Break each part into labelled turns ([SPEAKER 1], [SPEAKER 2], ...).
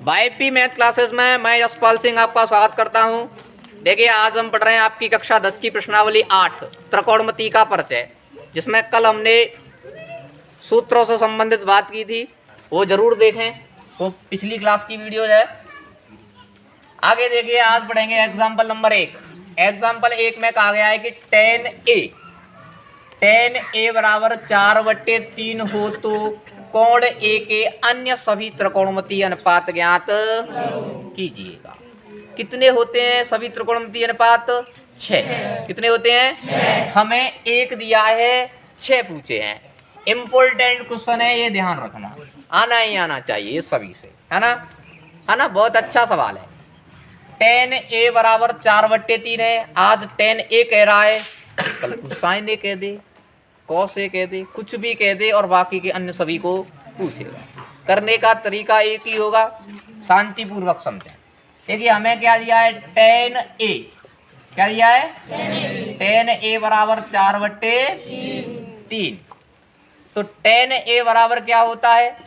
[SPEAKER 1] YP math classes में मैं यशपाल सिंह आपका स्वागत करता हूं। देखिए आज हम पढ़ रहे हैं आपकी कक्षा 10 की प्रश्नावली 8 त्रिकोणमिति का परिचय, जिसमें कल हमने सूत्रों से संबंधित बात की थी। वो जरूर देखें, वो पिछली क्लास की वीडियो है। आगे देखिए आज पढ़ेंगे एग्जाम्पल नंबर 1। एग्जाम्पल 1 में कहा गया है कि tan a बराबर 4/3 हो तो कोण ए के अन्य सभी त्रिकोणमितीय अनुपात ज्ञात कीजिएगा। कितने होते हैं सभी त्रिकोणमितीय अनुपात? 6। कितने होते हैं? हमें 1 दिया है, 6 पूछे हैं। इम्पोर्टेंट क्वेश्चन है, ये ध्यान रखना, आना ही आना चाहिए ये सभी से, है ना। बहुत अच्छा सवाल है। tan a बराबर 4/3 है। आज tan a कह रहा है, कल sin a कह दे, cos a कह दे, कुछ भी कह दे और बाकी के अन्य सभी को पूछेगा। करने का तरीका एक ही होगा, शांतिपूर्वक समझें। देखिए हमें क्या दिया है? tan a, क्या दिया है? tan a बराबर 4/3। तो tan a बराबर क्या होता है?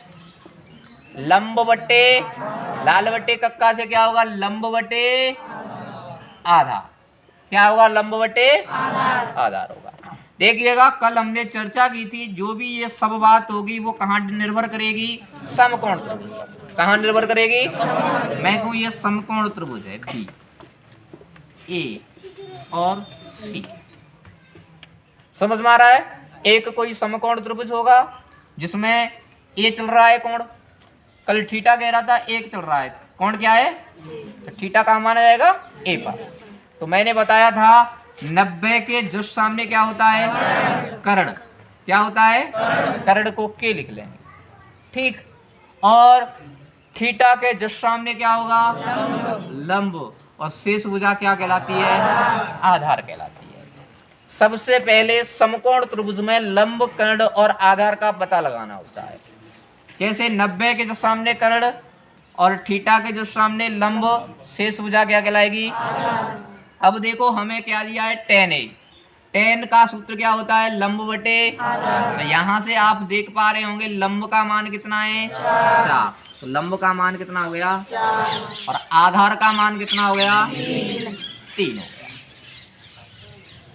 [SPEAKER 1] लंब बटे लाल बटे कक्का से क्या होगा? लंब बटे आधा। क्या होगा? लंब बटे आधार होगा। देखिएगा कल हमने चर्चा की थी, जो भी ये सब बात होगी वो कहाँ निर्भर करेगी? समकोण त्रिभुज। कहाँ निर्भर करेगी? मैं कहूँ ये समकोण त्रिभुज है बी, ए और सी। समझ में आ रहा है? एक कोई समकोण त्रिभुज होगा जिसमें ए चल रहा है कोण, कल थीटा कह रहा था, 1 चल रहा है, कोण क्या है? तो थीटा कहाँ माना जाएगा? ए पर। तो मैंने बताया था 90 के जस्ट सामने क्या होता है? कर्ण। क्या होता है? कर्ण को के लिख लेंगे, ठीक। और थीटा के जस्ट सामने क्या होगा? लंब। और शेष भुजा क्या कहलाती है? आधार कहलाती है। सबसे पहले समकोण त्रिभुज में लंब, कर्ण और आधार का पता लगाना होता है। कैसे? 90 के जस्ट सामने कर्ण और थीटा के जस्ट सामने लंब, शेष भुजा क्या कहलाएगी? अब देखो हमें क्या दिया है? tan a। tan का सूत्र क्या होता है? लंब बटे। तो यहाँ से आप देख पा रहे होंगे लंब का मान कितना है? 4। तो लंब का मान कितना हो गया? और आधार का मान कितना हो गया? 3 हो गया।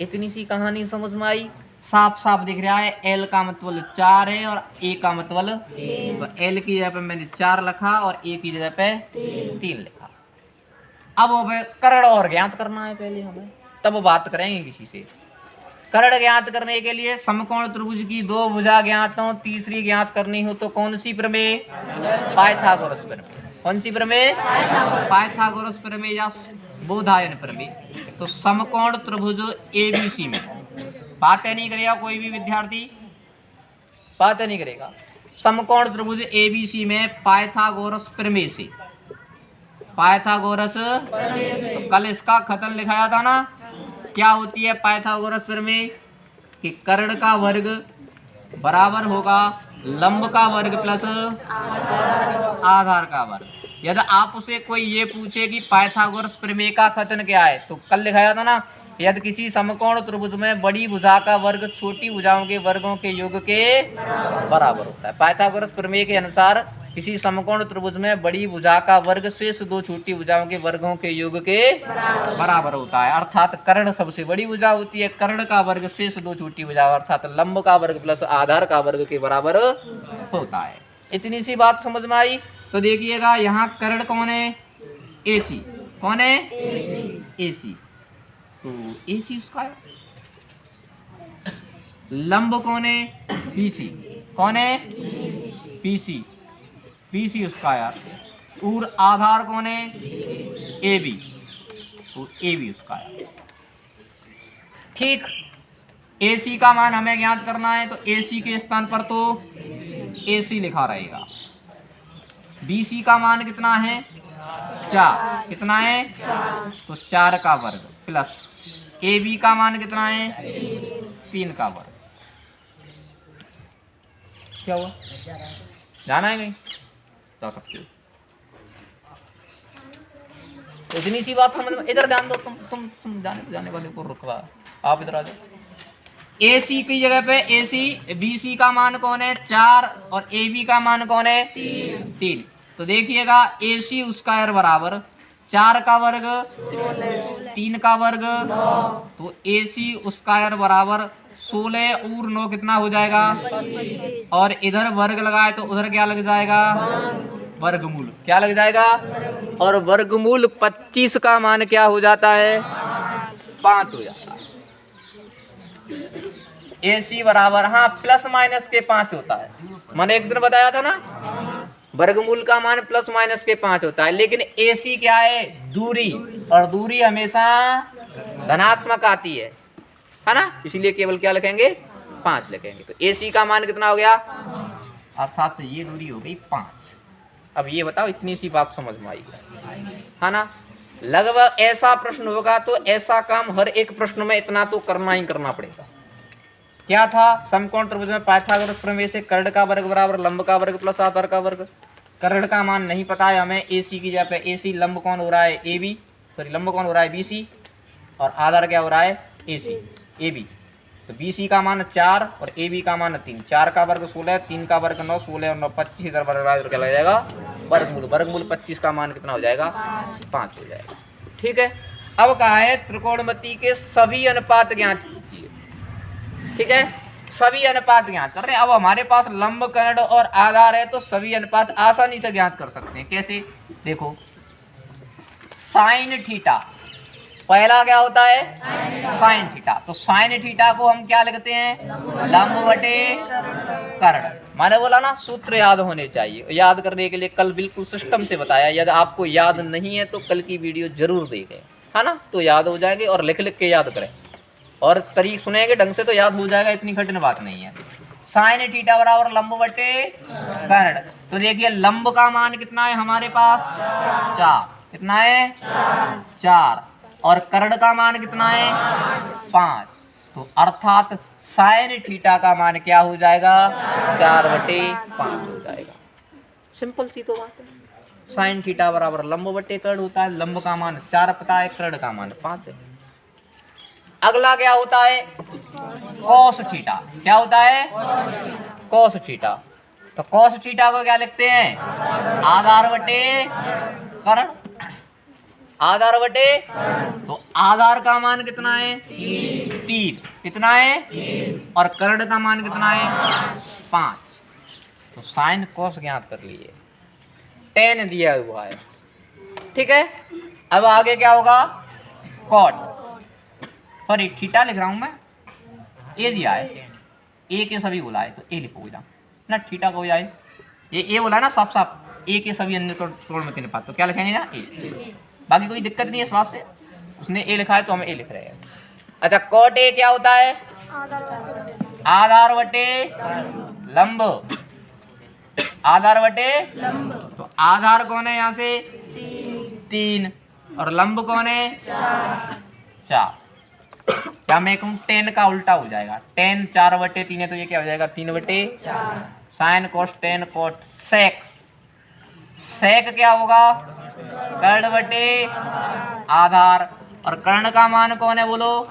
[SPEAKER 1] इतनी सी कहानी समझ में आई? साफ साफ दिख रहा है। L का मतलब 4 है और A का मतलब, तो L की जगह पे मैंने 4 लिखा और A की जगह पे 3 लिखा। अब कर्ण और ज्ञात करना है पहले हमें, तब बात करेंगे किसी से। कर्ण ज्ञात करने के लिए समकोण त्रिभुज की 2 भुजा ज्ञात हो, तीसरी ज्ञात करनी हो तो कौन सी प्रमेय? पाइथागोरस प्रमेय। कौन सी प्रमेय? पाइथागोरस प्रमेय या बोधायन प्रमेय। तो समकोण त्रिभुज ABC में बातें नहीं करेगा कोई भी विद्यार्थी, बातें नहीं करेगा। समकोण त्रिभुज ABC में पाइथागोरस प्रमेय से, पाइथागोरस, तो कल इसका कथन लिखाया था ना, क्या होती है पाइथागोरस प्रमेय? कि कर्ण का वर्ग बराबर होगा लंब का वर्ग प्लस आधार का वर्ग। यदि आपसे कोई ये पूछे कि पाइथागोरस प्रमेय का कथन क्या है, तो कल लिखाया था ना, यदि किसी समकोण त्रिभुज में बड़ी भुजा का वर्ग छोटी भुजाओं के वर्गों के योग के बराबर होता है। पाइथागोरस प्रमेय के अनुसार किसी समकोण त्रिभुज में बड़ी भुजा का वर्ग शेष 2 छोटी भुजाओं के वर्गों के योग के बराबर होता है। अर्थात कर्ण सबसे बड़ी भुजा होती है, कर्ण का वर्ग शेष 2 छोटी भुजा अर्थात लंब का वर्ग प्लस आधार का वर्ग के बराबर होता है। इतनी सी बात समझ में आई? तो देखिएगा यहाँ कर्ण कौन है? AC। कौन है? AC। तो AC उसका है। लंब कौन है? BC। कौन है? BC उसका यार। और आधार कौन है? AB। तो AB उसका है, ठीक। AC का मान हमें ज्ञात करना है, तो AC के स्थान पर तो AC लिखा रहेगा। BC का मान कितना है? 4। कितना है? तो 4 का वर्ग प्लस AB का मान कितना है? 3 का वर्ग। क्या हुआ? जाना है कहीं? जा सकते हो। तो इतनी सी बात समझ में। इधर ध्यान दो, तुम जाने वाले को रुकवा, आप इधर आ जाओ। AC की जगह पे AC, BC का मान कौन है? 4 और AB का मान कौन है? 3। तो देखिएगा AC स्क्वायर बराबर 4 का वर्ग 3 का वर्ग, तो AC स्क्वायर बराबर 16 और 9 कितना हो जाएगा, और इधर वर्ग लगाए तो उधर क्या लग जाएगा, वर्गमूल। क्या लग जाएगा, और वर्गमूल 25 का मान क्या हो जाता है, 5 हो जाता है। AC बराबर, हाँ प्लस माइनस के 5 होता है। मैंने एक दिन बताया था ना, वर्गमूल का मान प्लस माइनस के 5 होता है, लेकिन AC क्या है, दूरी, और दूरी हमेशा धनात्मक आती है ना, इसलिए केवल क्या लिखेंगे, 5 लिखेंगे। तो AC का मान कितना हो गया, अर्थात ये दूरी हो गई 5। अब ये बताओ, इतनी सी बात समझ में आई है ना। लगभग ऐसा प्रश्न होगा तो ऐसा काम हर एक प्रश्न में इतना तो करना ही करना पड़ेगा। क्या था, समकोण त्रिभुज में पाइथागोरस प्रमेय से कर्ण का वर्ग बराबर लंब का वर्ग प्लस आधार का वर्ग। कर्ण का मान नहीं पता है हमें, AC की जगह पे AC, लंब कौन हो रहा है AB, सॉरी लंब कौन हो रहा है BC, और आधार क्या हो रहा है AC AB। तो BC का मान 4 और AB का मान 3। 4 का वर्ग 16, 3 का वर्ग 9, 16 और 9 25, इधर वर्ग क्या लग जाएगा, वर्गमूल। वर्गमूल 25 का मान कितना हो जाएगा, 5 हो जाएगा। ठीक है। अब कहा है त्रिकोणमिति के सभी अनुपात ज्ञात कीजिए। ठीक है, सभी अनुपात ज्ञात कर रहे हैं। अब हमारे पास लंब, कर्ण और आधार है, तो सभी अनुपात आसानी से ज्ञात कर सकते हैं। कैसे, देखो साइन थीटा, पहला क्या होता है, साइन थीटा। तो साइन थीटा को हम क्या लिखते हैं, लंब बटे कर्ण। मैंने बोला ना, सूत्र याद होने चाहिए। याद करने के लिए कल बिल्कुल सिस्टम से बताया, यदि आपको याद नहीं है तो कल की वीडियो जरूर देखें, है ना, तो याद हो जाएगी। और लिख लिख के याद करें, और तरीक सुनेंगे ढंग से तो याद हो जाएगा, इतनी कठिन बात नहीं है। साइन थीटा बराबर लंब बटे कर्ण। तो देखिए लंब का मान कितना है हमारे पास, 4। कितना है, 4। और कर्ण का मान कितना है, 5। तो अर्थात साइन थीटा का मान क्या हो जाएगा, 4/5 हो जाएगा। सिंपल सी तो बात है। साइन थीटा बराबर लंब बटे कर्ण होता है। लंब का मान 4 पता है, कर्ण का मान 5 है। अगला क्या होता है, कॉस थीटा। क्या होता है, कॉस थीटा। तो कॉस थीटा को क्या लिखते हैं, आधार बटे कर्ण। आधार बटे, तो आधार का मान कितना है, 3। कितना है, और कर्ण का मान कितना है, 5। तो साइन कॉस ज्ञात कर लिए, tan दिया हुआ है। ठीक है। अब आगे क्या होगा, कॉट, सॉरी थीटा लिख रहा हूं मैं, ए दिया है, ए के सभी बोला है तो ए लिखोगे ना, थीटा को हो जाए, ये ए बोला ना साफ साफ, ए के सभी अन्य त्रिकोणमिति अनुपात, तो क्या लिखेंगे ना, ए। बाकी कोई दिक्कत नहीं है इस बात से, उसने ए लिखा है तो हम ए लिख रहे हैं। अच्छा, कॉट ए क्या होता है, आधार बटे लंब। आधार बटे लंब, तो आधार कौन है यहाँ से, 3, और लंब कौन है, 4। क्या मैं कहूँ, tan का उल्टा हो जाएगा, tan 4/3 है तो ये क्या हो जाएगा, 3/4। Sine cos tan cot sec. Sec क्या होगा, कर्ण बटे आधार। और कर्ण का मान कौन है बोलो,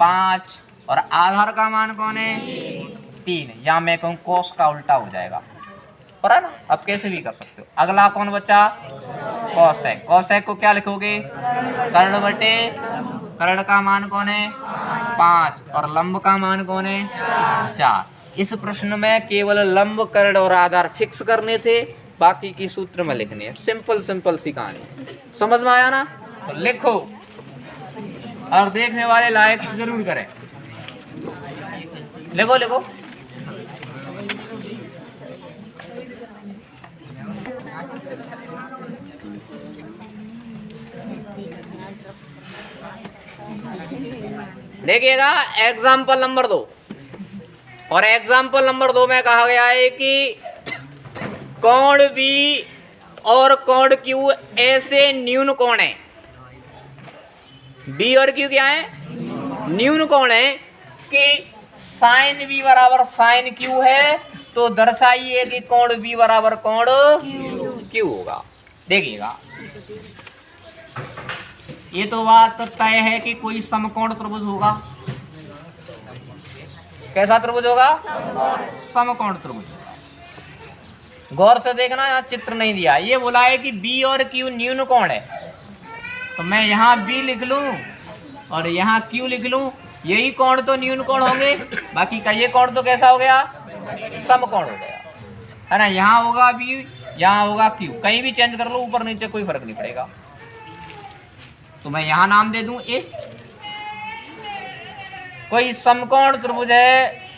[SPEAKER 1] 5। और आधार का मान कौन है, 3। या मैं कहूँ कोस का उल्टा हो जाएगा, पर है ना, अब कैसे भी कर सकते हो। अगला कौन बचा, कॉसेक। कॉसेक को क्या लिखोगे, कर्ण बटे, कर्ण का मान कौन है, 5। और लंब का मान कौन है, 4। इस प्रश्न में केवल लंब, कर्ण और आधार फिक्स करने थे, बाकी की सूत्र में लिखने हैं। सिंपल सिंपल सी कहानी, समझ में आया ना, तो लिखो और देखने वाले लाइक जरूर करें। लिखो लिखो। देखिएगा एग्जाम्पल नंबर 2, और एग्जाम्पल नंबर 2 में कहा गया है कि कोण बी और कोण क्यू ऐसे न्यून कोण है। बी और क्यू क्या है, न्यून कोण है कि साइन बी बराबर साइन क्यू है, तो दर्शाइए कि कोण बी बराबर कोण क्यू होगा। देखिएगा ये तो बात तय है कि कोई समकोण त्रिभुज होगा। कैसा त्रिभुज होगा, समकोण त्रिभुज होगा। गौर से देखना, यहाँ चित्र नहीं दिया। ये बोला है कि बी और क्यू न्यून कोण है, तो मैं यहाँ बी लिख लूं और यहाँ क्यू लिख लूं, यही कोण तो न्यून कोण होंगे, बाकी का ये कोण तो कैसा हो गया, समकोण हो गया, है ना। यहाँ होगा बी, यहाँ होगा क्यू, कहीं भी चेंज कर लो ऊपर नीचे कोई फर्क नहीं पड़ेगा। तो मैं यहाँ नाम दे दूं ए। कोई समकोण त्रिभुज है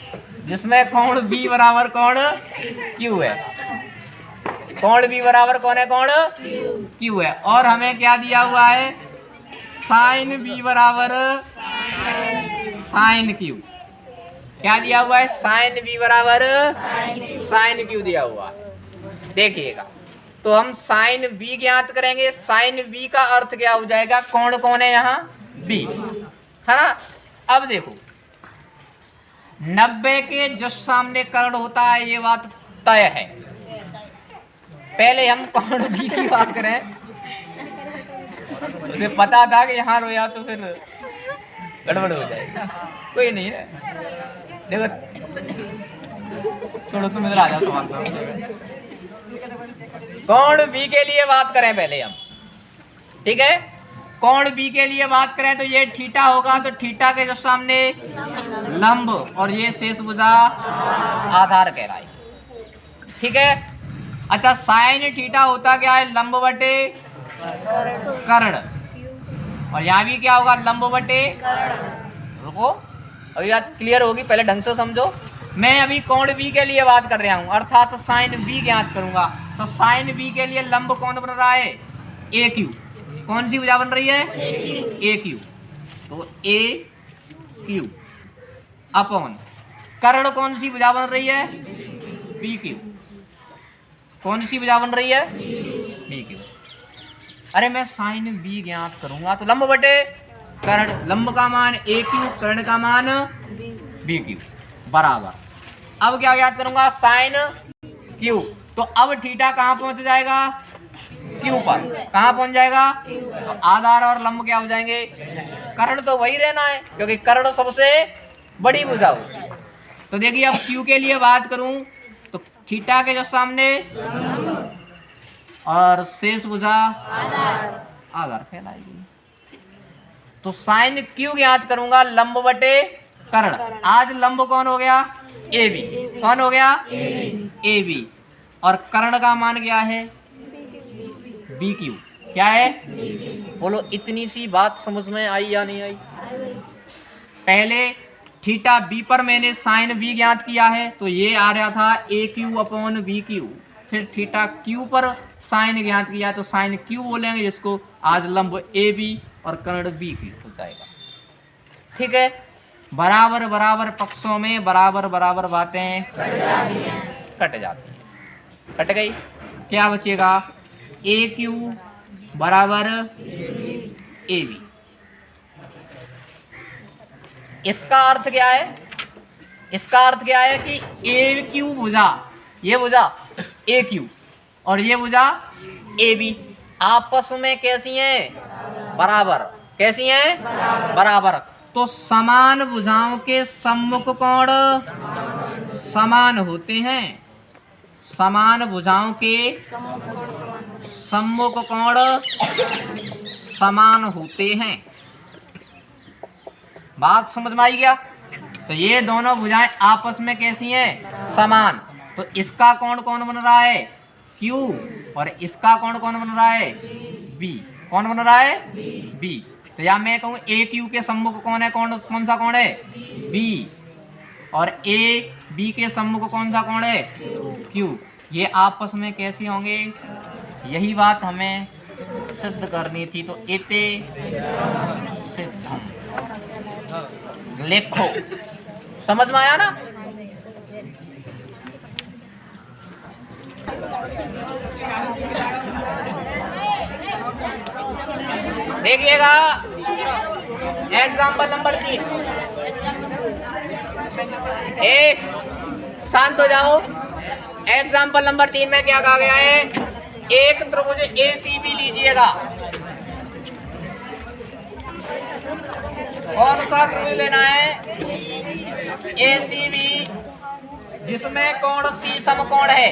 [SPEAKER 1] जिसमें कोण बी बराबर कोण क्यू है, कोण बी बराबर कौन है, कोण क्यू है, और हमें क्या दिया हुआ है, साइन बी बराबर साइन क्यू। क्या दिया हुआ है, साइन बी बराबर साइन क्यू दिया हुआ है। देखिएगा, तो हम साइन बी ज्ञात करेंगे। साइन बी का अर्थ क्या हो जाएगा, कोण कौन है यहाँ, बी, है ना। अब देखो 90 के जस्ट सामने कर्ण होता है, ये बात तय है। पहले हम कोण बी की बात करें, उसे पता था कि यहाँ रोया तो फिर गड़बड़ हो जाएगी, कोई नहीं है। देखो छोड़ो, तुम इधर आ जाओ, सवाल कोण बी के लिए बात करें पहले हम, ठीक है। कोण बी के लिए बात करें तो ये थीटा होगा, तो थीटा के जो सामने लंब और ये शेष भुजा आधार कहलाएगी, ठीक है। अच्छा, साइन थीटा होता क्या है, लंब बटे कर्ण, और यहाँ भी क्या होगा, लंब बटे। रुको, अभी बात क्लियर होगी, पहले ढंग से समझो। मैं अभी कोण बी के लिए बात कर रहा हूँ, अर्थात साइन बी ज्ञात करूंगा। तो साइन बी के लिए लंब कौन बन रहा है, ए क्यू। कौन सी भुजा बन रही है, ए क्यू। तो ए क्यू अपॉन कर्ण कौन सी भुजा बन रही है, बी क्यू। कौन सी भुजा बन रही है, बी क्यू। अरे मैं साइन बी ज्ञात करूंगा तो लंब बटे कर्ण, लंब का मान ए क्यू, कर्ण का मान बी क्यू बराबर। अब क्या ज्ञात करूंगा, साइन क्यू। तो अब थीटा कहां पहुंच जाएगा, क्यू पर। कहां पहुंच जाएगा, आधार और लंब क्या हो जाएंगे, कर्ण तो वही रहना है क्योंकि कर्ण सबसे बड़ी भुजा हो। तो देखिए अब क्यू के लिए बात करूं तो थीटा के जो सामने और शेष भुजा आधार कहलाएगी। तो साइन क्यू ज्ञात करूंगा, लंब बटे कर्ण। आज लंब कौन हो गया, ए बी। कौन हो गया, ए बी। और कर्ण का मान क्या है, बी क्यू। क्या है, बोलो, इतनी सी बात समझ में आई या नहीं आई। पहले थीटा बी पर मैंने साइन बी ज्ञात किया है, तो ये आ रहा था ए क्यू अपॉन बी क्यू। फिर थीटा क्यू पर साइन ज्ञात किया तो साइन क्यू बोलेंगे जिसको। आज लंब ए बी और कर्ण बी क्यू हो जाएगा, ठीक है। बराबर बराबर पक्षों में बराबर बराबर बातें कट जाती हैं। कट गई, क्या बचेगा, ए क्यू बराबर ए बी। इसका अर्थ क्या है, इसका अर्थ क्या है कि ए क्यू भुजा, ये भुजा ए क्यू और ये भुजा ए बी आपस में कैसी हैं, बराबर। कैसी हैं, बराबर। तो समान भुजाओं के सम्मुख कोण समान होते हैं। समान भुजाओं के सम्मुख कोण समान होते हैं। बात समझ में आई क्या। तो ये दोनों भुजाएं आपस में कैसी हैं, समान। तो इसका कोण कौन बन रहा है, Q, और इसका कोण कौन बन रहा है, B। कौन बन रहा है, B। तो या मैं कहूँ ए क्यू के सम्मुख कौन है, कौन सा कोण है, B। और ए बी के सम्मुख कौन सा कोण है, Q। ये आपस में कैसे होंगे, यही बात हमें सिद्ध करनी थी। तो इते सिद्धम लिखो। समझ में आया ना। देखिएगा एग्जाम्पल नंबर 3। एक शांत हो जाओ। एग्जाम्पल नंबर 3 में क्या कहा गया है, एक त्रिभुज एसीबी लीजिएगा। कौन सा त्रिभुज लेना है, एसीबी, जिसमें कोण सी समकोण है।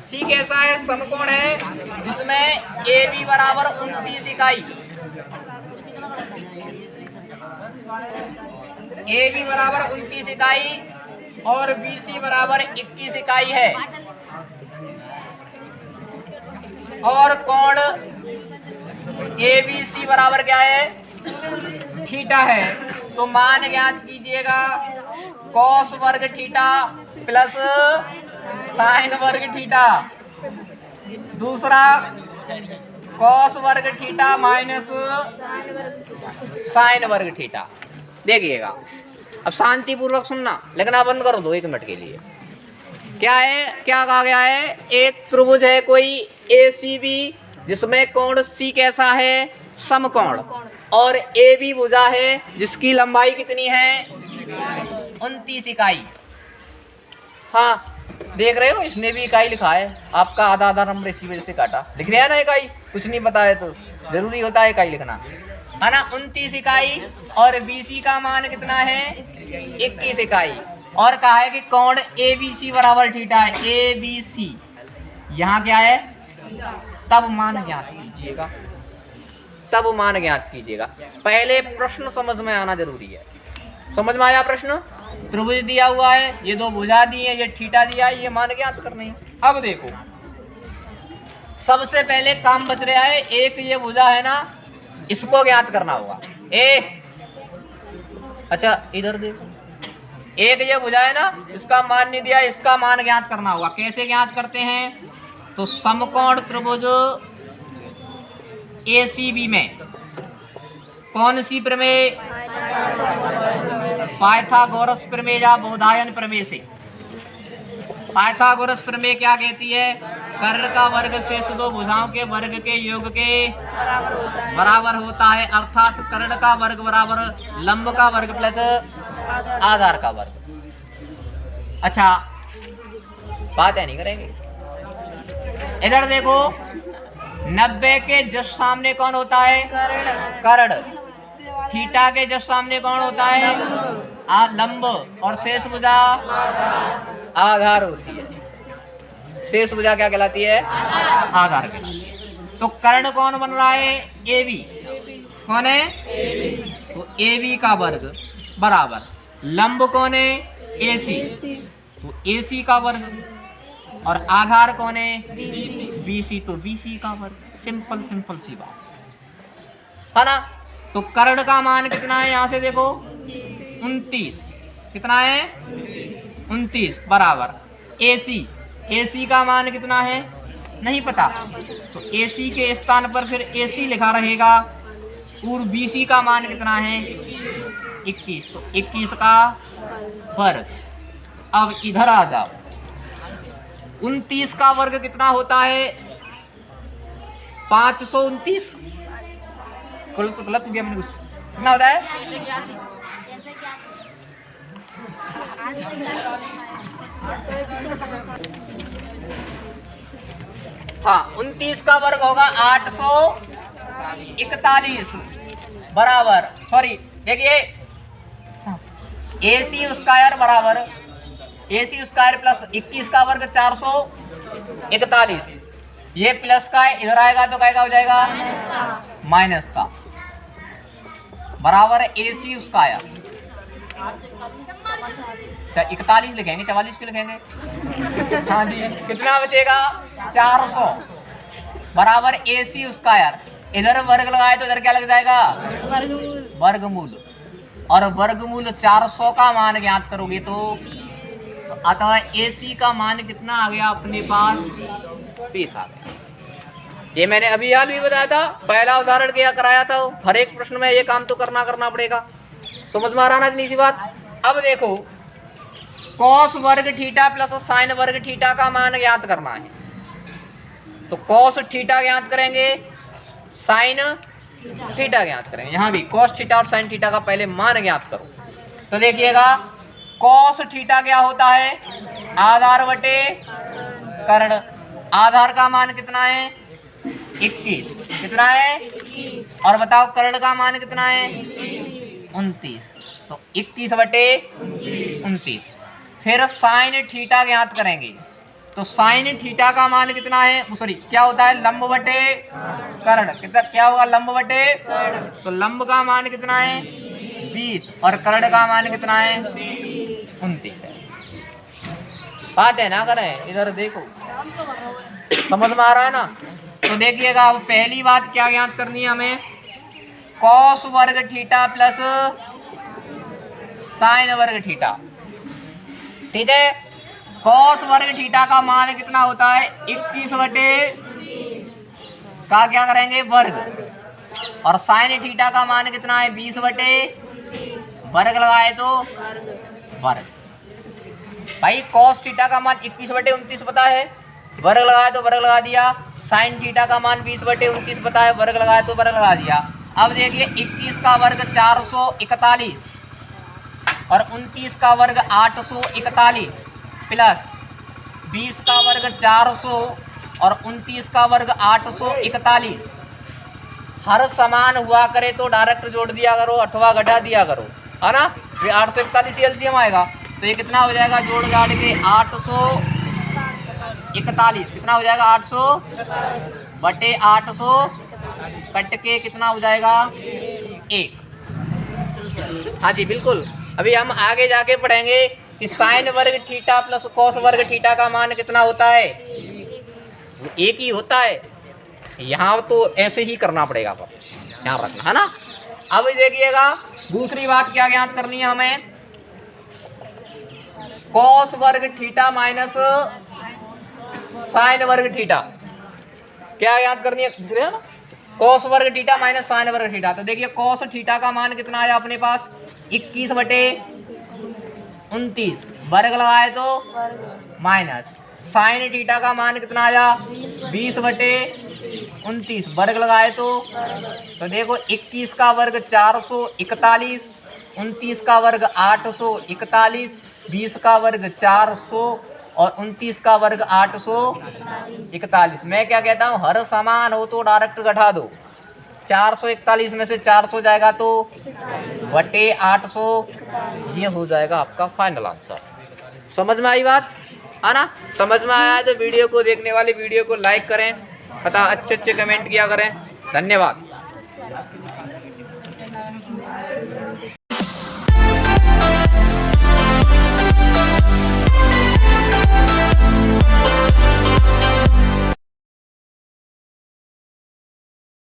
[SPEAKER 1] सी कैसा है? समकोण है जिसमें ए बी बराबर 29 इकाई, ए बी बराबर 29 इकाई और बी सी बराबर 21 इकाई है और कोण ए बी सी बराबर क्या है? थीटा है। तो मान ज्ञात कीजिएगा कॉस वर्ग थीटा प्लस साइन वर्ग थीटा, दूसरा कॉस वर्ग थीटा माइनस साइन वर्ग थीटा। देखिएगा अब शांतिपूर्वक सुनना, लिखना बंद करो दो 1 मिनट के लिए। क्या है, क्या कहा गया है? एक त्रिभुज है कोई ACB जिसमें कोण C कैसा है? समकोण, और AB भुजा है जिसकी लंबाई कितनी है? 29 इकाई। हाँ देख रहे हो, इसने भी इकाई लिखा है। आपका आधा आधा नंबर इसी वजह से काटा। लिख रहे हैं ना इकाई, कुछ नहीं पता है तो जरूरी होता है इकाई लिखना, है ना। 29 इकाई और BC का मान कितना है? 21 इकाई। और कहा है कि कोण ABC बराबर थीटा है। ABC यहाँ क्या है? तब मान ज्ञात कीजिएगा, तब मान ज्ञात कीजिएगा। पहले प्रश्न समझ में आना जरूरी है। समझ में आया प्रश्न? त्रिभुज दिया हुआ है, ये दो भुजा दी है, ये थीटा दिया है, ये मान ज्ञात करने है। अब देखो सबसे पहले काम बच रहा है, एक ये भुजा है ना, इसको ज्ञात करना होगा। अच्छा इधर देखो, एक ये भुजा है ना, इसका मान नहीं दिया, इसका मान ज्ञात करना होगा। कैसे ज्ञात करते हैं? तो समकोण त्रिभुज ACB में कौन सी प्रमेय? पाइथागोरस प्रमेय या बोधायन प्रमेय से। पाइथागोरस प्रमेय क्या कहती है? कर्ण का वर्ग शेष दो भुजाओं के वर्ग के योग के बराबर होता है, अर्थात कर्ण का वर्ग बराबर लंब का वर्ग प्लस आधार का वर्ग। अच्छा बात है नहीं करेंगे। इधर देखो 90 के जस्ट सामने कौन होता है? कर्ण। थीटा के जस्ट सामने कौन होता है? लंब। और शेष भुजा आधार होती है। शेष भुजा क्या कहलाती है? आधार कहलाती। तो कर्ण कौन बन रहा है? AB। कौन है? तो AB का वर्ग बराबर लंब कौन है? AC। तो AC का वर्ग और आधार कौन है? BC। तो BC का वर्ग। सिंपल सिंपल सी बात है ना। तो कर्ण का मान कितना है? यहां से देखो 29। कितना है? 29 बराबर AC का मान कितना है? नहीं पता, तो AC के स्थान पर फिर AC लिखा रहेगा। और BC का मान कितना है? 21। तो 21 का वर्ग। अब इधर आ जाओ, 29 का वर्ग कितना होता है? 529। गलत हो गया मैंने कुछ। कितना होता है? हाँ 29 का वर्ग होगा 841 बराबर, सॉरी देखिए AC स्क्वायर बराबर AC स्क्वायर प्लस 21 का वर्ग 441। ये प्लस का है, इधर आएगा तो क्या हो जाएगा? माइनस का बराबर AC स्क्वायर। 41 लिखेंगे, 44 क्यों लिखेंगे? हाँ जी, कितना बचेगा? 400 बराबर AC स्क्वायर। इधर वर्ग लगाए तो इधर क्या लग जाएगा? वर्गमूल। और वर्गमूल 400 का मान ज्ञात करोगे तो अतः AC का मान कितना आ गया अपने पास? 20 आ गया। ये मैंने अभी हाल भी बताया था, पहला उदाहरण क्या कराया था। हर एक प्रश्न में ये काम तो करना पड़ेगा। समझ में आ रहा ना इतनी सी बात। अब देखो कॉस वर्ग थीटा प्लस साइन वर्ग थीटा का मान ज्ञात करना है। तो कॉस थीटा ज्ञात करेंगे, साइन थीटा ज्ञात करेंगे। यहाँ भी कॉस थीटा और साइन थीटा का पहले मान ज्ञात करो। तो देखिएगा कॉस थीटा क्या होता है? आधार बटे कर्ण। आधार का मान कितना है? 21। कितना है? और बताओ कर्ण का मान कितना है? 29। तो 21 बटे 29। फिर साइन थीटा ज्ञात करेंगे। तो साइन थीटा का मान कितना है, सॉरी क्या होता है, लंब बटे कर्ण। कितना क्या होगा, लंब बटे, तो लंब का मान कितना है 20 और कर्ण का मान कितना है 29 है। बात है ना करें, इधर देखो समझ में आ रहा है ना। तो देखिएगा अब पहली बात क्या ज्ञात करनी है हमें, कॉस वर्ग थीटा प्लस साइन वर्ग थीटा। ठीक है, कॉस वर्ग थीटा का मान कितना होता है 21 बटे का क्या करेंगे वर्ग, और साइन थीटा का मान कितना है 20 बटे वर्ग लगाए तो वर्ग। भाई कॉस थीटा का मान 21 बटे 29 पता है, वर्ग लगाया तो वर्ग लगा दिया। साइन थीटा का मान 20 बटे 29 पता है, वर्ग लगाया तो वर्ग लगा दिया। अब देखिए 21 का वर्ग 441 और 29 का वर्ग 841 प्लस 20 का वर्ग 400 और 29 का वर्ग 841। हर समान हुआ करे तो डायरेक्ट जोड़ दिया करो अथवा घटा दिया करो, है ना। ये 841 एलसीएम आएगा तो ये कितना हो जाएगा, जोड़ जाड़ के 841 कितना हो जाएगा 800 बटे 800 कट के कितना हो जाएगा 1। हाँ जी बिल्कुल। अभी हम आगे जाके पढ़ेंगे कि साइन वर्ग थीटा प्लस कॉस वर्ग थीटा का मान कितना होता है, एक ही होता है। यहाँ तो ऐसे ही करना पड़ेगा, पर ध्यान रखना, है ना। अब देखिएगा दूसरी बात क्या ज्ञात करनी है हमें, कॉस वर्ग थीटा माइनस साइन वर्ग थीटा। क्या याद करनी है ना, कॉस वर्ग थीटा माइनस साइन वर्ग थीटा। तो देखिए कॉस थीटा का मान कितना आया अपने पास 21 बटे 29, वर्ग लगाए तो माइनस। साइन थीटा का मान कितना आया 20 बटे 29, वर्ग लगाए तो देखो 21 का वर्ग 441, 29 का वर्ग 841, 20 का वर्ग 400 और 29 का वर्ग 841। मैं क्या कहता हूँ, हर समान हो तो डायरेक्ट घटा दो। 441 में से 400 जाएगा तो बटे 800, ये हो जाएगा आपका फाइनल आंसर। समझ में आई बात, है ना। समझ में आया तो वीडियो को देखने वाले वीडियो को लाइक करें तथा अच्छे कमेंट किया करें। धन्यवाद।